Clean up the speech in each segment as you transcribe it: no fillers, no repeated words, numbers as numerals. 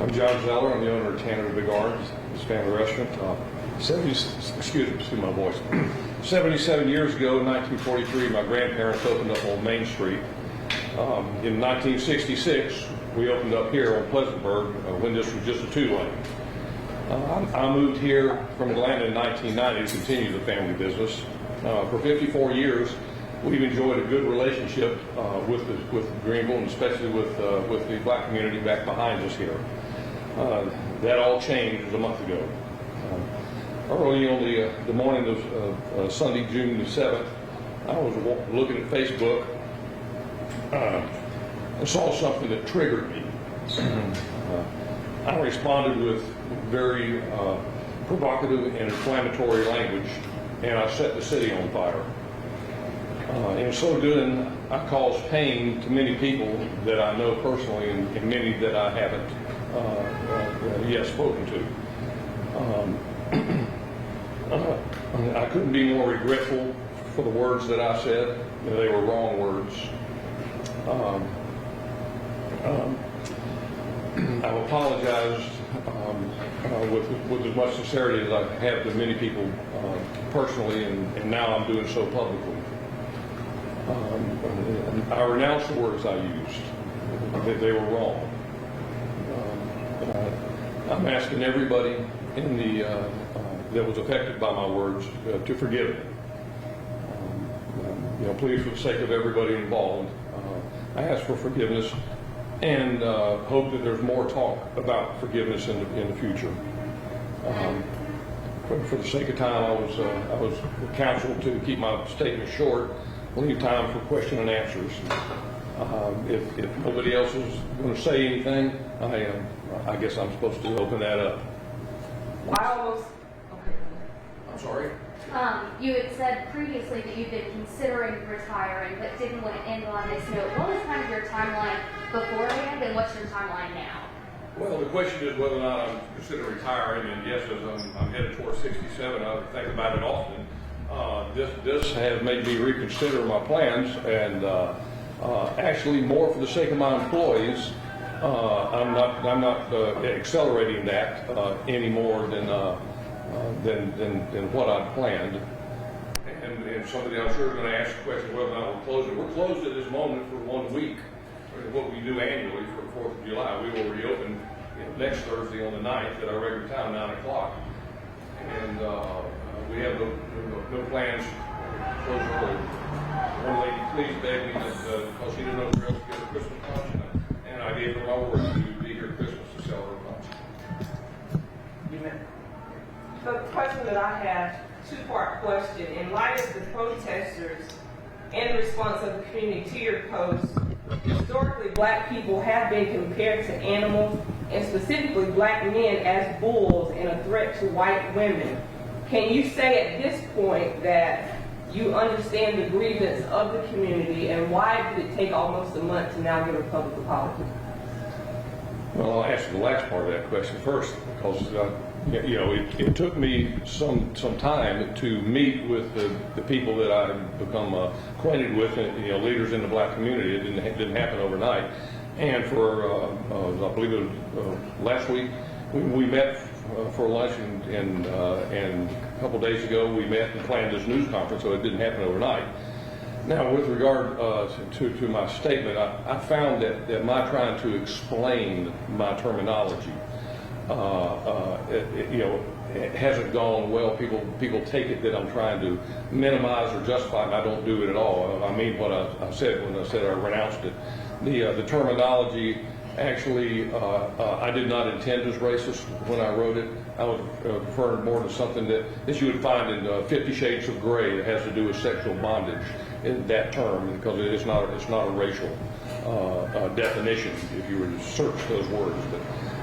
I'm John Zeller. I'm the owner of Tanner Big Arms, this family restaurant. 77 years ago, in 1943, my grandparents opened up on Main Street. In 1966, we opened up here on Pleasantburg when this was just a two-lane. I moved here from Atlanta in 1990 to continue the family business. For 54 years, we've enjoyed a good relationship with Greenville, and especially with the black community back behind us here. That all changed a month ago. Early on the morning of Sunday, June the 7th, I was looking at Facebook and saw something that triggered me. I responded with very provocative and inflammatory language, and I set the city on fire. In so doing, I caused pain to many people that I know personally and many that I haven't yet spoken to. I couldn't be more regretful for the words that I said. They were wrong words. I've apologized with as much sincerity as I have to many people personally, and now I'm doing so publicly. I renounce the words I used. They were wrong. I'm asking everybody in the that was affected by my words to forgive me. Please, for the sake of everybody involved, I ask for forgiveness and hope that there's more talk about forgiveness in the future. For the sake of time, I was counseled to keep my statement short, leave time for question and answers. If nobody else is going to say anything, I guess I'm supposed to open that up. I'm sorry? You had said previously that you've been considering retiring, but didn't want to end on this note. What was kind of your timeline beforehand, and what's your timeline now? Well, the question is whether or not I'm considering retiring, and yes, as I'm headed towards 67, I think about it often. This has made me reconsider my plans, and actually more for the sake of my employees. I'm not accelerating that any more than what I'd planned. And somebody I'm sure is going to ask the question whether or not we're closing. We're closed at this moment for 1 week. What we do annually for the 4th of July. We will reopen next Thursday on the 9th at our regular time, 9 o'clock. And we have no plans to close early. One lady please begged me because she didn't know where else to get her Christmas punch, and I gave her my word to be here Christmas to sell her punch. So the question that I have, two-part question. In light of the protesters and the response of the community to your post, historically black people have been compared to animals, and specifically black men as bulls and a threat to white women. Can you say at this point that you understand the grievance of the community, and why did it take almost a month to now give a public apology? Well, I'll answer the last part of that question first, because it took me some time to meet with the people that I've become acquainted with, leaders in the black community. It didn't happen overnight. And for I believe it was last week, we met for lunch, and a couple days ago we met and planned this news conference, so it didn't happen overnight. Now, with regard to my statement, I found that my trying to explain my terminology, it hasn't gone well. People take it that I'm trying to minimize or justify, and I don't do it at all. I mean what I said when I said I renounced it. The terminology, actually, I did not intend as racist when I wrote it. I was referring more to something that you would find in 50 Shades of Grey that has to do with sexual bondage, in that term, because it's not a racial definition if you were to search those words.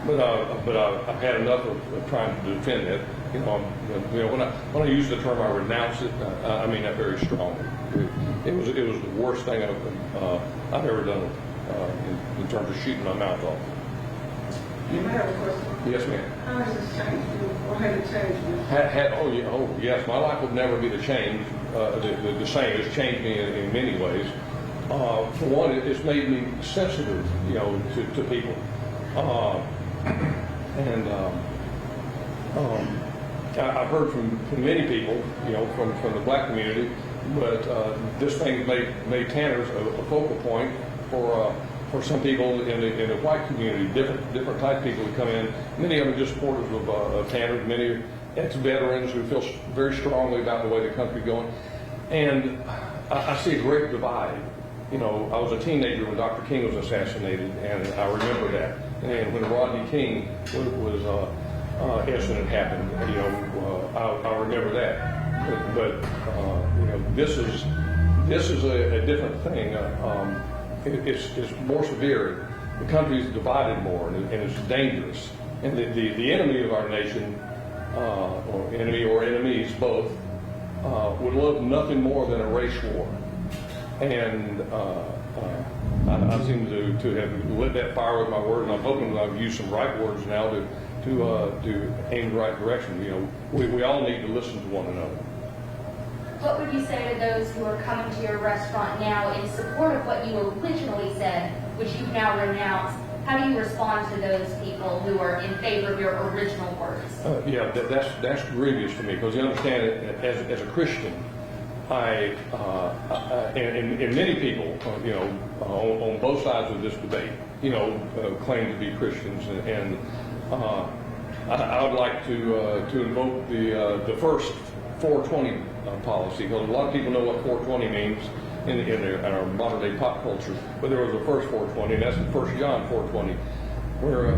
But I've had enough of trying to defend it. When I use the term I renounce it, I mean that very strongly. It was the worst thing I've ever done in terms of shooting my mouth off. You may have a question. Yes, ma'am. How has this changed you? What had it changed you? Yes, my life would never be the same. It's changed me in many ways. For one, it's made me sensitive, to people. And I've heard from many people, from the black community, but this thing made Tanner's a focal point for some people in the white community, different type of people who come in. Many of them are just supporters of Tanner, many ex-veterans who feel very strongly about the way the country's going. And I see a great divide. I was a teenager when Dr. King was assassinated, and I remember that. And when Rodney King was incident happened, I remember that. But this is a different thing. It's more severe. The country's divided more, and it's dangerous. And the enemy of our nation, or enemy or enemies both, would love nothing more than a race war. And I seem to have lit that fire with my word, and I'm hoping I've used some right words now to aim the right direction. We all need to listen to one another. What would you say to those who are coming to your restaurant now in support of what you originally said, which you've now renounced? How do you respond to those people who are in favor of your original words? That's grievous to me, because you understand it as a Christian. And many people, on both sides of this debate, claim to be Christians, and I would like to invoke the first 420 policy, because a lot of people know what 420 means in our modern day pop culture, but there was a first 420, and that's in 1 John 4:20, where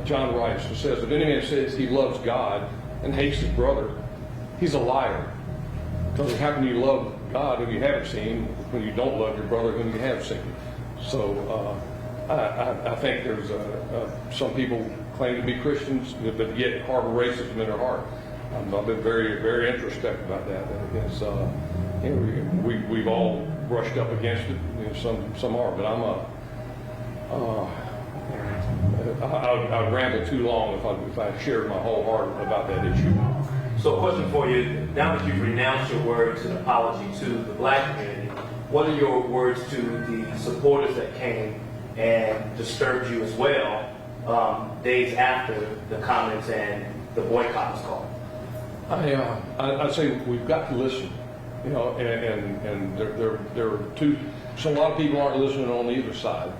John writes and says, "If any man says he loves God and hates his brother, he's a liar. Because how can you love God whom you haven't seen when you don't love your brother whom you have seen?" So I think there's some people claim to be Christians, but yet harbor racism in their heart. I've been very, very introspective about that. It's, we've all brushed up against it. Some are, but I would ramble too long if I shared my whole heart about that issue. So a question for you, now that you've renounced your words and apology to the black community, what are your words to the supporters that came and disturbed you as well days after the comments and the boycott was called? I'd say we've got to listen, and there are two. So a lot of people aren't listening on either side.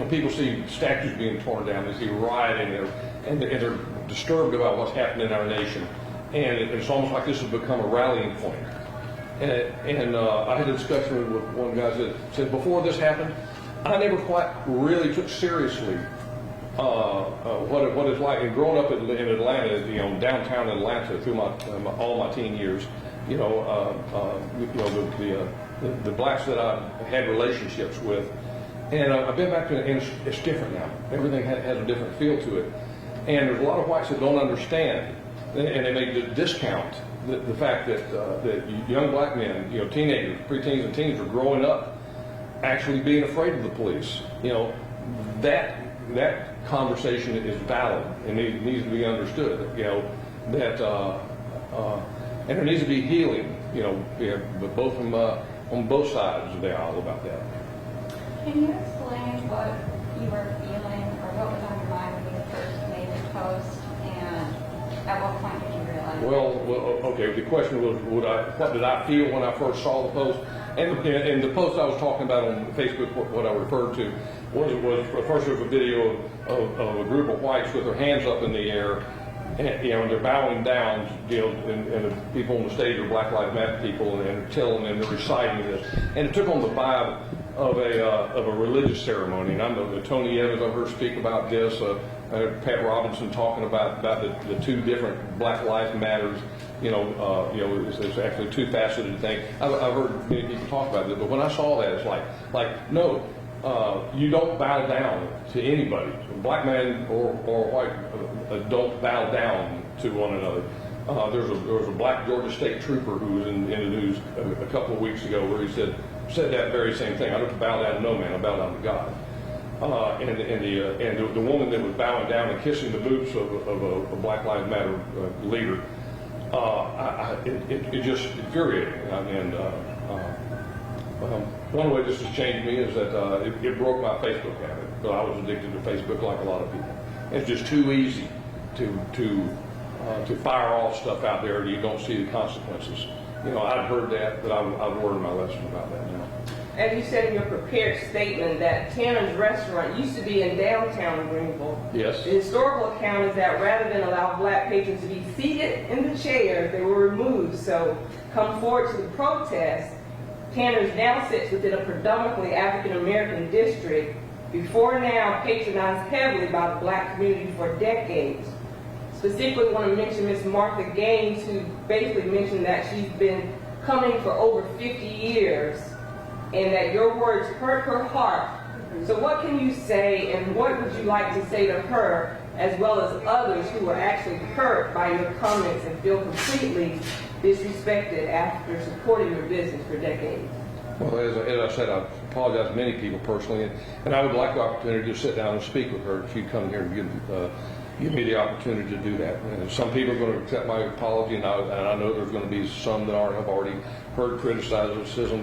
People see statues being torn down, they see rioting, and they're disturbed about what's happening in our nation, and it's almost like this has become a rallying point. And I had a discussion with one guy that said before this happened, I never quite really took seriously what it's like. And growing up in Atlanta, downtown Atlanta through all my teen years, the blacks that I had relationships with, and I've been back to it, and it's different now. Everything has a different feel to it. And there's a lot of whites that don't understand, and they may discount the fact that young black men, teenagers, preteens and teens are growing up actually being afraid of the police. That conversation is valid and it needs to be understood. And there needs to be healing. But both on both sides of the aisle about that. Can you explain what you were feeling or what was on your mind when you first made the post, and at what point did you realize? Well, okay. The question was, what did I feel when I first saw the post? And the post I was talking about on Facebook, what I referred to, was first there was a video of a group of whites with their hands up in the air, and they're bowing down, and the people on the stage are Black Lives Matter people, and they're telling them, they're reciting this, and it took on the vibe of a religious ceremony. And I know that Tony Evans, I've heard speak about this. Pat Robinson talking about the two different Black Lives Matters. It's actually a two-faceted thing. I've heard many people talk about it, but when I saw that, it's like no, you don't bow down to anybody. Black man or white don't bow down to one another. There was a black Georgia State trooper who was in the news a couple of weeks ago where he said that very same thing. I don't bow down to no man, I bow down to God. And the woman that was bowing down and kissing the boots of a Black Lives Matter leader, it just infuriated me. One way this has changed me is that it broke my Facebook habit. But I was addicted to Facebook like a lot of people. It's just too easy to fire off stuff out there and you don't see the consequences. You know, I'd heard that, but I've learned my lesson about that now. As you said in your prepared statement, that Tanner's Restaurant used to be in downtown Greenville. Yes. The historical account is that rather than allow black patrons to be seated in the chairs, they were removed. So come forward to the protest. Tanner's now sits within a predominantly African American district, before now patronized heavily by the black community for decades. Specifically want to mention Miss Martha Gaines, who basically mentioned that she's been coming for over 50 years and that your words hurt her heart. So what can you say, and what would you like to say to her as well as others who were actually hurt by your comments and feel completely disrespected after supporting your business for decades? Well, as I said, I apologize to many people personally, and I would like the opportunity to sit down and speak with her if you'd come here and give me the opportunity to do that. And some people are going to accept my apology, and I know there's going to be some that have already heard criticism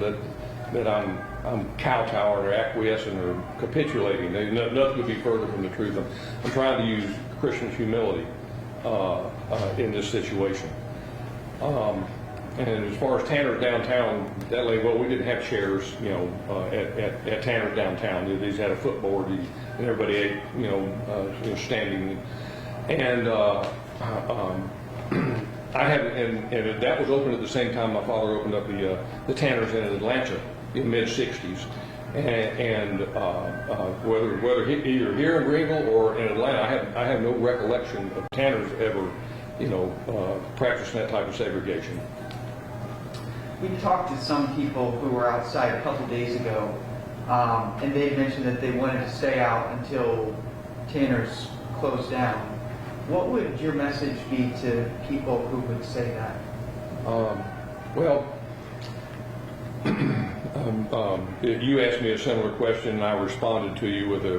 that I'm kowtowing or acquiescing or capitulating. Nothing could be further from the truth. I'm trying to use Christian humility in this situation. And as far as Tanner's downtown, that way, well, we didn't have chairs, you know, at Tanner's downtown. These had a footboard, and everybody ate, you know, standing. And I had, and that was open at the same time my father opened up the Tanner's in Atlanta in the mid-'60s. And whether either here in Greenville or in Atlanta, I have no recollection of Tanner's ever, you know, practicing that type of segregation. We talked to some people who were outside a couple days ago, and they mentioned that they wanted to stay out until Tanner's closed down. What would your message be to people who would say that? Well, you asked me a similar question, and I responded to you with a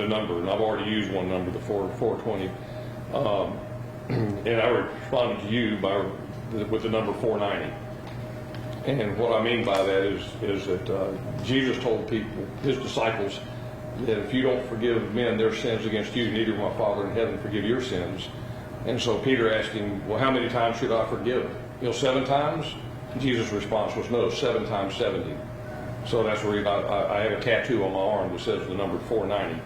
number, and I've already used one number, the 420, and I responded to you with the number 490. And what I mean by that is that Jesus told people, his disciples, that if you don't forgive men their sins against you, neither will my Father in heaven forgive your sins. And so Peter asked him, well, how many times should I forgive? 7 times? Jesus' response was, no, 7 times 70. So that's where I have a tattoo on my arm that says the number 490.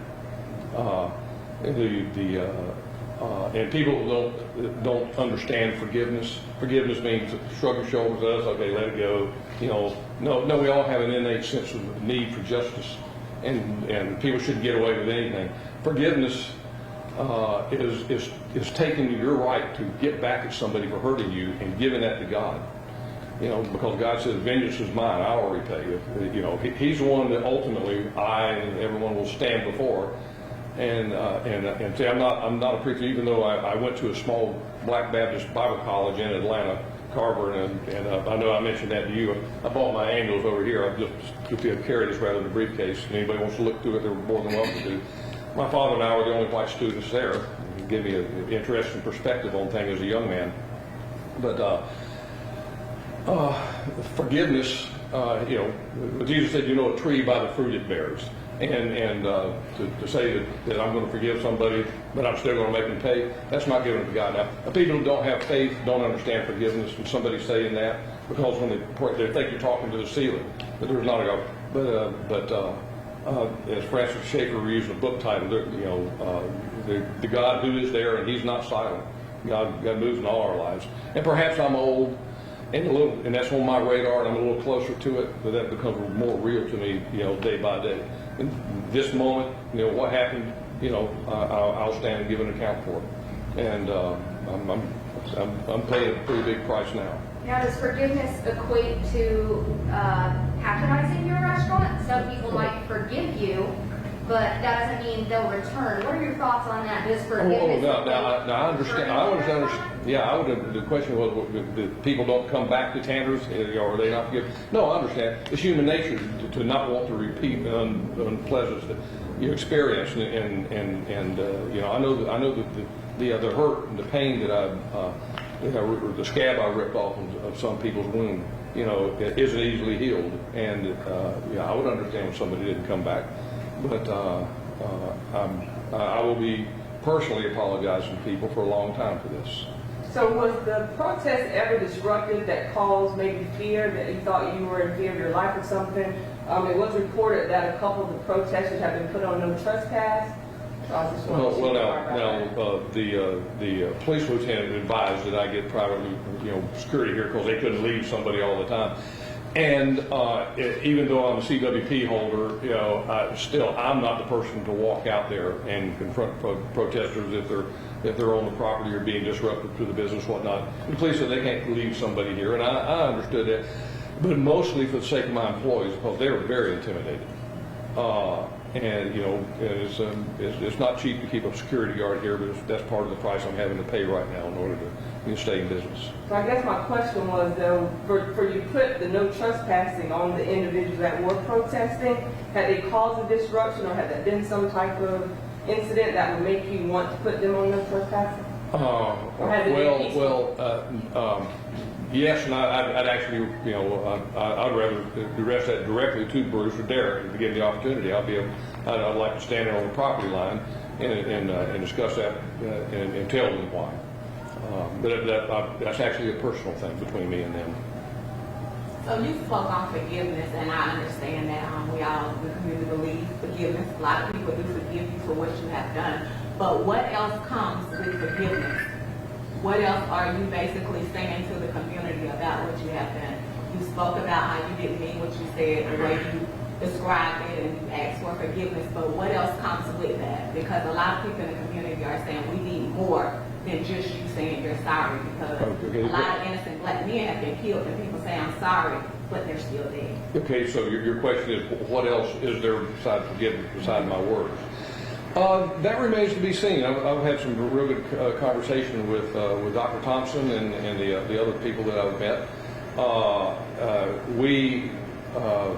And people don't understand forgiveness. Forgiveness means shrug your shoulders at us, okay, let it go. No, we all have an innate sense of need for justice, and people shouldn't get away with anything. Forgiveness is taking your right to get back at somebody for hurting you and giving that to God. Because God says, vengeance is mine, I'll repay you. He's the one that ultimately I and everyone will stand before. And see, I'm not a preacher, even though I went to a small Black Baptist Bible college in Atlanta, Carver, and I know I mentioned that to you. I bought my annuals over here. I just carry this rather than a briefcase. If anybody wants to look through it, they're more than welcome to. My father and I were the only white students there. It gave me an interesting perspective on things as a young man. But forgiveness, Jesus said, you know a tree by the fruit it bears. And to say that I'm going to forgive somebody, but I'm still going to make them pay, that's not giving it to God. Now, people who don't have faith don't understand forgiveness, and somebody saying that, because when they think you're talking to the ceiling, but there's not a God. As Francis Schaeffer used the book title, the God who is there, and He's not silent. God moves in all our lives. And perhaps I'm old, and that's on my radar, and I'm a little closer to it, but that becomes more real to me, day by day. In this moment, what happened, I'll stand and give an account for it. And I'm paying a pretty big price now. Now, does forgiveness equate to patronizing your restaurant? Some people might forgive you, but that doesn't mean they'll return. What are your thoughts on that? Does forgiveness Now I understand. I always understand. Yeah, the question was, the people don't come back to Tanner's, or are they not forgiven? No, I understand. It's human nature to not want to repeat the unpleasant experience, and I know that the hurt and the pain that the scab I ripped off of some people's wound, it isn't easily healed. And I would understand if somebody didn't come back, but I will be personally apologizing to people for a long time for this. So was the protest ever disruptive that caused maybe fear, that you thought you were in fear of your life or something? It was reported that a couple of the protesters have been put on no trespass. So I just wanted to Now, the police lieutenant advised that I get privately, security here because they couldn't leave somebody all the time. And even though I'm a CWP holder, I'm not the person to walk out there and confront protesters if they're on the property or being disruptive to the business, whatnot. The police said they can't leave somebody here, and I understood that, but mostly for the sake of my employees because they were very intimidated. It's not cheap to keep a security guard here, but that's part of the price I'm having to pay right now in order to stay in business. So I guess my question was, though, for you put the no trespassing on the individuals that were protesting, had they caused a disruption or had there been some type of incident that would make you want to put them on no trespassing? Yes, and I'd actually, I'd rather address that directly to Bruce or Derek to give the opportunity. I'd like to stand there on the property line and discuss that and tell them why. But that's actually a personal thing between me and them. So you spoke on forgiveness, and I understand that we community believe forgiveness. A lot of people do forgive you for what you have done. But what else comes with forgiveness? What else are you basically saying to the community about what you have done? You spoke about how you didn't mean what you said, the way you described it, and you asked for forgiveness. But what else comes with that? Because a lot of people in the community are saying we need more than just you saying you're sorry, because a lot of innocent black men have been killed and people say I'm sorry, but they're still dead. Okay, so your question is, what else is there besides forgiveness, besides my words? That remains to be seen. I've had some real good conversation with Dr. Thompson and the other people that I've met. We are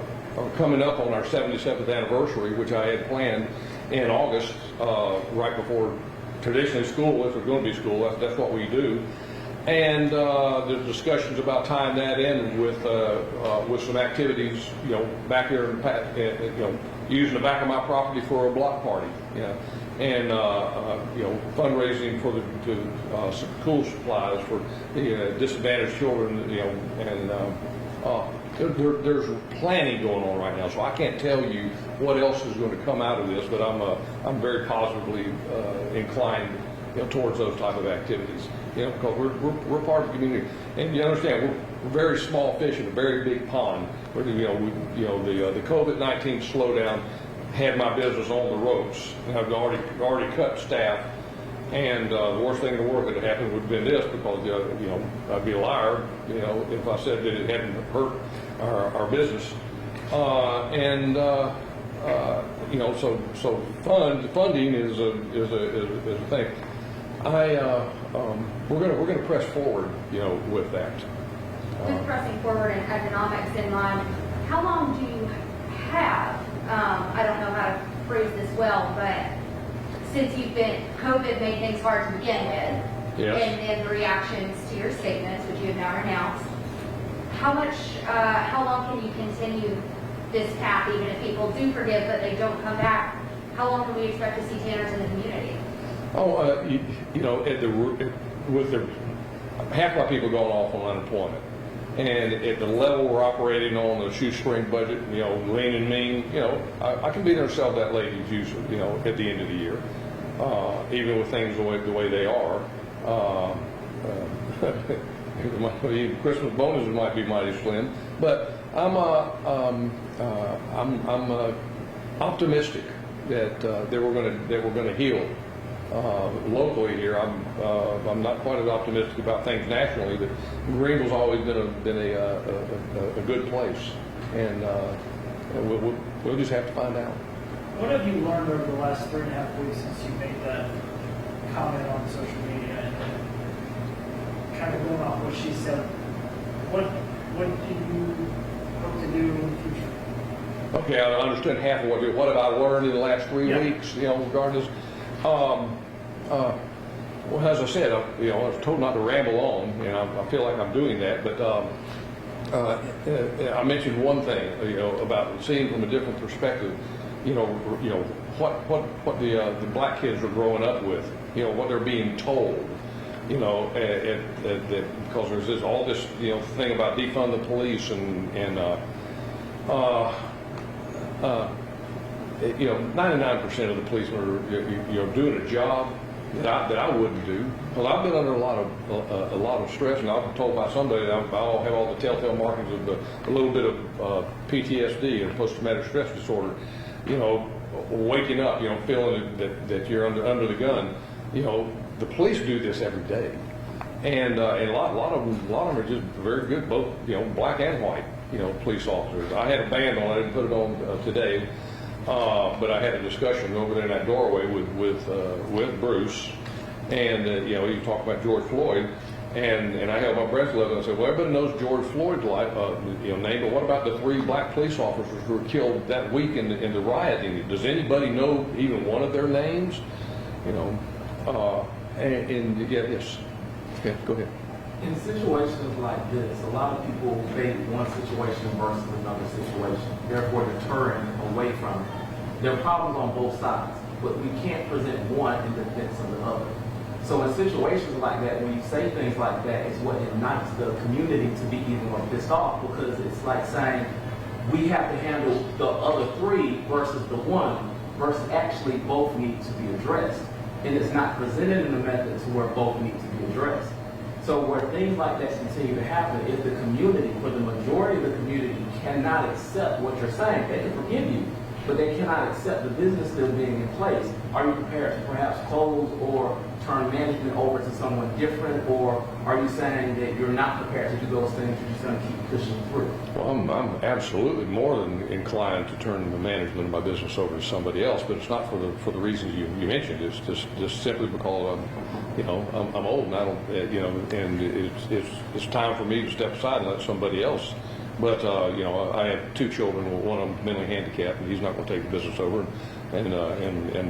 coming up on our 77th anniversary, which I had planned in August, right before traditionally school, if there's going to be school, that's what we do. And there's discussions about tying that in with some activities, back here, using the back of my property for a block party, and fundraising for the school supplies for the disadvantaged children, and there's planning going on right now. So I can't tell you what else is going to come out of this, but I'm very positively inclined towards those type of activities. Because we're part of the community, and you understand we're very small fish in a very big pond. The COVID-19 slowdown had my business on the ropes, and I've already cut staff. And the worst thing in the world that had happened would have been this, because I'd be a liar, if I said that it hadn't hurt our business. So funding is a thing. We're going to press forward, with that. With pressing forward and economics in mind, how long do you have? I don't know how to phrase this well, but since COVID made things hard to begin with, yes, and the reactions to your statements, which you have now announced, how long can you continue this path, even if people do forgive but they don't come back? How long can we expect to see Tanners in the community? With half my people going off on unemployment, and at the level we're operating on the shoestring budget, lean and mean, I can be there and sell that lady's juice, at the end of the year, even with things the way they are. Christmas bonuses might be mighty slim, but I'm optimistic that we're going to heal. Locally here, I'm not quite as optimistic about things nationally, but Greenville's always been a good place, and we'll just have to find out. What have you learned over the last 3.5 weeks since you made that comment on social media, and kind of going off what she said? What do you hope to do in the future? Okay, I understood half of what have I learned in the last 3 weeks, regardless. Well, as I said, I was told not to ramble on, and I feel like I'm doing that. But I mentioned one thing, about seeing from a different perspective, what the black kids are growing up with, what they're being told, because there's all this, thing about defund the police and 99% of the policemen are, doing a job that I wouldn't do, because I've been under a lot of stress, and I've been told by somebody that I have all the telltale markings of a little bit of PTSD and post-traumatic stress disorder. Waking up, feeling that you're under the gun. The police do this every day, and a lot of them are just very good, both black and white police officers. I had a band on. I didn't put it on today. But I had a discussion over there in that doorway with Bruce, and he talked about George Floyd, and I held my breath a little, and I said, well, everybody knows George Floyd's name, but what about the 3 black police officers who were killed that week in the rioting? Does anybody know even one of their names? Yes. Okay, go ahead. In situations like this, a lot of people debate one situation versus another situation, therefore deterring away from it. There are problems on both sides, but we can't present one in defense of the other. So in situations like that, when you say things like that, it's what ignites the community to be even more pissed off, because it's like saying we have to handle the other 3 versus the 1, versus actually both need to be addressed. And it's not presented in a method to where both need to be addressed. So where things like that continue to happen, if the community, for the majority of the community, cannot accept what you're saying, they can forgive you, but they cannot accept the business still being in place. Are you prepared to perhaps close or turn management over to someone different, or are you saying that you're not prepared to do those things, you're just going to keep pushing through? Well, I'm absolutely more than inclined to turn the management of my business over to somebody else, but it's not for the reasons you mentioned. It's just simply because I'm old and I don't, and it's time for me to step aside and let somebody else. But I have 2 children. One of them mentally handicapped, and he's not going to take the business over. And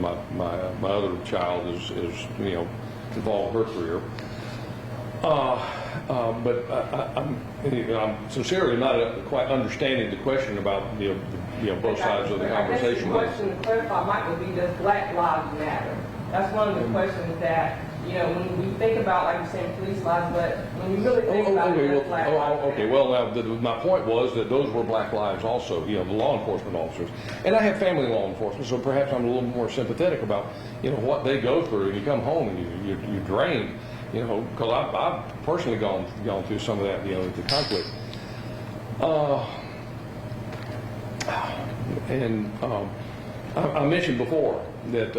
my other child is involved in her career. But I'm sincerely not quite understanding the question about both sides of the conversation. I guess the question to clarify, Mike, would be, does Black Lives Matter? That's one of the questions that when we think about, like you're saying, police lives, but when you really think about it, does Black Lives Matter? Okay. Well, now my point was that those were black lives also. The law enforcement officers, and I have family law enforcement, so perhaps I'm a little more sympathetic about what they go through. And you come home and you're drained. Because I've personally gone through some of that, the conflict. I mentioned before that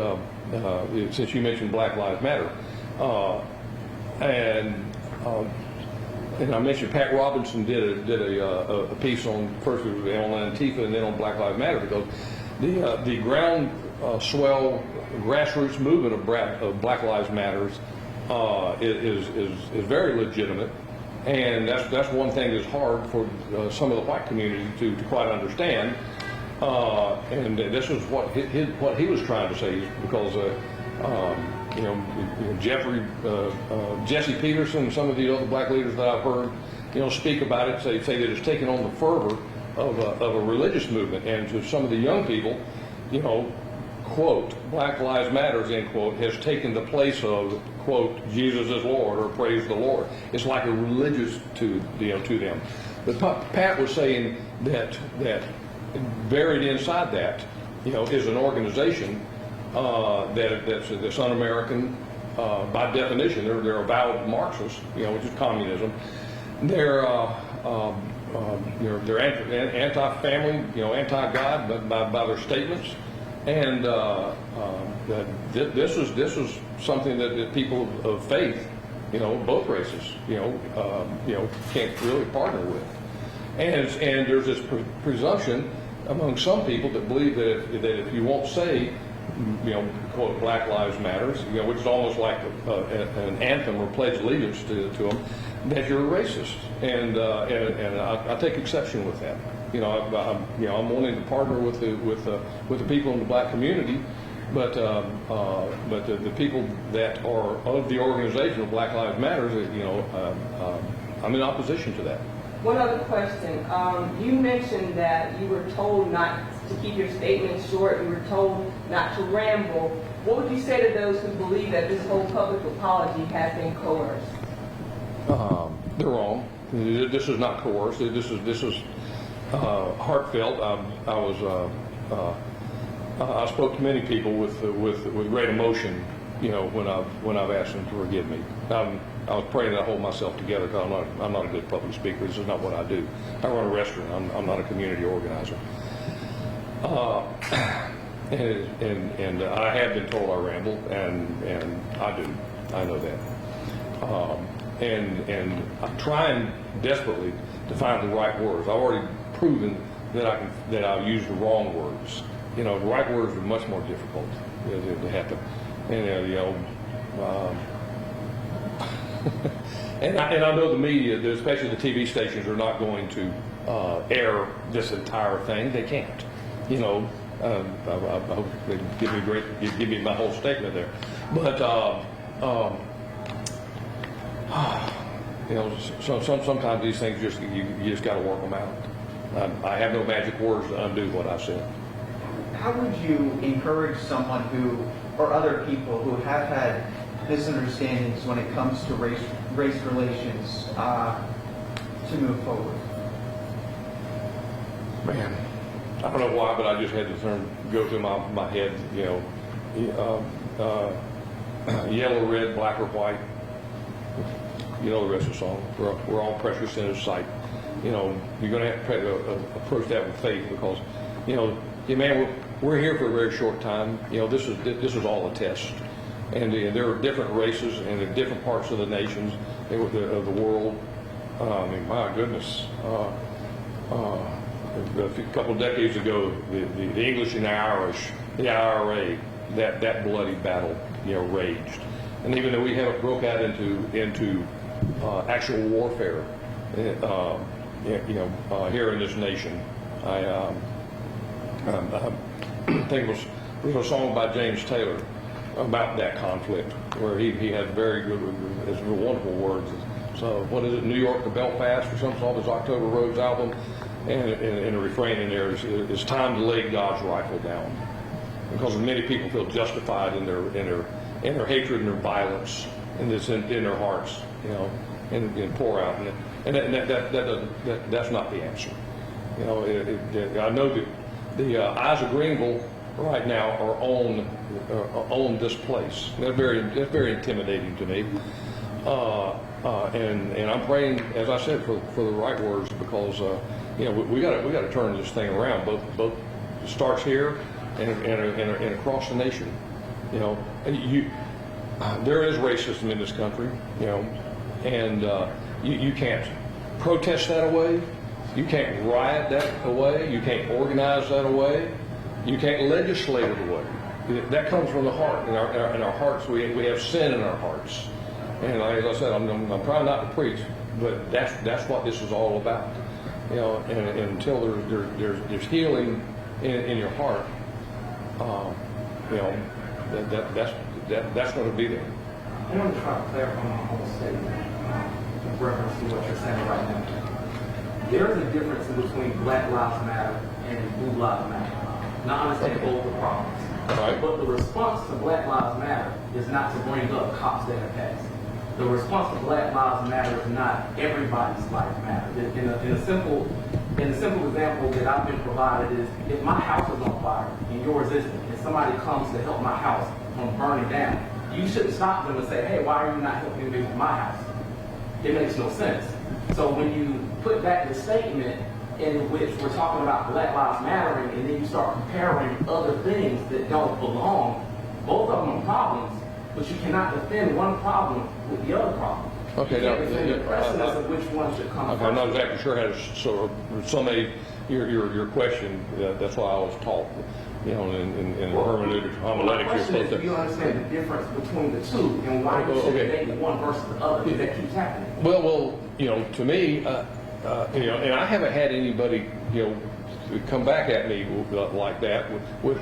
since you mentioned Black Lives Matter, and I mentioned Pat Robinson did a piece on first on Antifa and then on Black Lives Matter, because the ground swell grassroots movement of Black Lives Matters is very legitimate, and that's one thing that's hard for some of the white community to quite understand. And this is what he was trying to say, because Jesse Peterson and some of the other black leaders that I've heard speak about it say that it's taken on the fervor of a religious movement, and to some of the young people, quote, Black Lives Matters, end quote, has taken the place of, quote, Jesus is Lord, or praise the Lord. It's like a religious to them. But Pat was saying that buried inside that, is an organization that's un-American by definition. They're avowed Marxists, which is communism. They're anti-family, anti-God by their statements. And this is something that people of faith, both races, can't really partner with. And there's this presumption among some people that believe that if you won't say, quote, Black Lives Matters, which is almost like an anthem or pledge allegiance to them, that you're a racist. And I take exception with that. I'm wanting to partner with the people in the black community, but the people that are of the organization of Black Lives Matter, I'm in opposition to that. One other question. You mentioned that you were told not to keep your statements short. You were told not to ramble. What would you say to those who believe that this whole public apology has been coerced? They're wrong. This is not coerced. This is heartfelt. I spoke to many people with great emotion, when I've asked them to forgive me. I was praying that I hold myself together because I'm not a good public speaker. This is not what I do. I run a restaurant. I'm not a community organizer. And I have been told I ramble, and I do. I know that. And I'm trying desperately to find the right words. I've already proven that I use the wrong words. The right words are much more difficult to happen. And I know the media, especially the TV stations, are not going to air this entire thing. They can't. I hope they give me my whole statement there. But sometimes these things you just got to work them out. I have no magic words to undo what I said. How would you encourage someone or other people who have had misunderstandings when it comes to race relations to move forward? Man, I don't know why, but I just had to go through my head, yellow, red, black, or white. You know the rest of the song. We're all precious in His sight. You're going to have to approach that with faith because, man, we're here for a very short time. This is all a test. And there are different races and in different parts of the nations, of the world. My goodness. A couple of decades ago, the English and the Irish, the IRA, that bloody battle, raged. And even though we haven't broke out into actual warfare, here in this nation, I think it was a song by James Taylor about that conflict, where he had very good, wonderful words. So what is it, New York to Belfast or something off his October Roads album, and the refrain in there is, "It's time to lay God's rifle down," because many people feel justified in their hatred and their violence, and it's in their hearts, and pour out, and that's not the answer. I know that the eyes of Greenville right now are on this place. That's very intimidating to me. And I'm praying, as I said, for the right words, because we got to turn this thing around. Both starts here and across the nation. There is racism in this country. And you can't protest that away. You can't riot that away. You can't organize that away. You can't legislate it away. That comes from the heart. In our hearts, we have sin in our hearts. And as I said, I'm trying not to preach, but that's what this is all about. And until there's healing in your heart, that's going to be there. I want to try to clarify my whole statement in reference to what you're saying right now. There is a difference between Black Lives Matter and Blue Lives Matter. Now, I understand both the problems. Right. But the response to Black Lives Matter is not to bring up cops that have passed. The response to Black Lives Matter is not everybody's life matters. In a simple example that I've been provided is, if my house is on fire and yours isn't, and somebody comes to help my house from burning down, you shouldn't stop them and say, "Hey, why are you not helping me with my house?" It makes no sense. So when you put back the statement in which we're talking about Black Lives Mattering, and then you start comparing other things that don't belong, both of them are problems, but you cannot defend one problem with the other problem. Okay, you can't defend the precedence of which one should come okay, first. I'm not exactly sure how to summate your question. That's why I was taught, in hermeneutic, homiletics, My question is, do you understand the difference between the two, and why you should debate one versus the other, because that keeps happening? Well, to me, and I haven't had anybody, come back at me like that with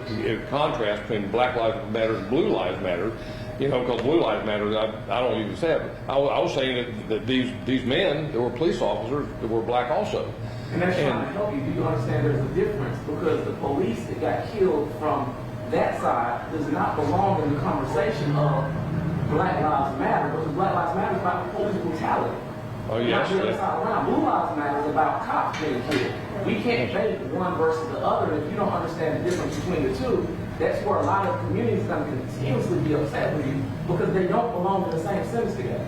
contrast between Black Lives Matter and Blue Lives Matter. you know, because Blue Lives Matter, I don't even say it. I was saying that these men that were police officers that were black also. And that's trying to help you. Do you understand there's a difference? Because the police that got killed from that side does not belong in the conversation of Black Lives Matter, because Black Lives Matter is about police brutality. Oh, yes. Not the other side around. Blue Lives Matter is about cops being killed. We can't debate one versus the other. If you don't understand the difference between the two, that's where a lot of communities are going to continuously be upset with you because they don't belong in the same sentence together.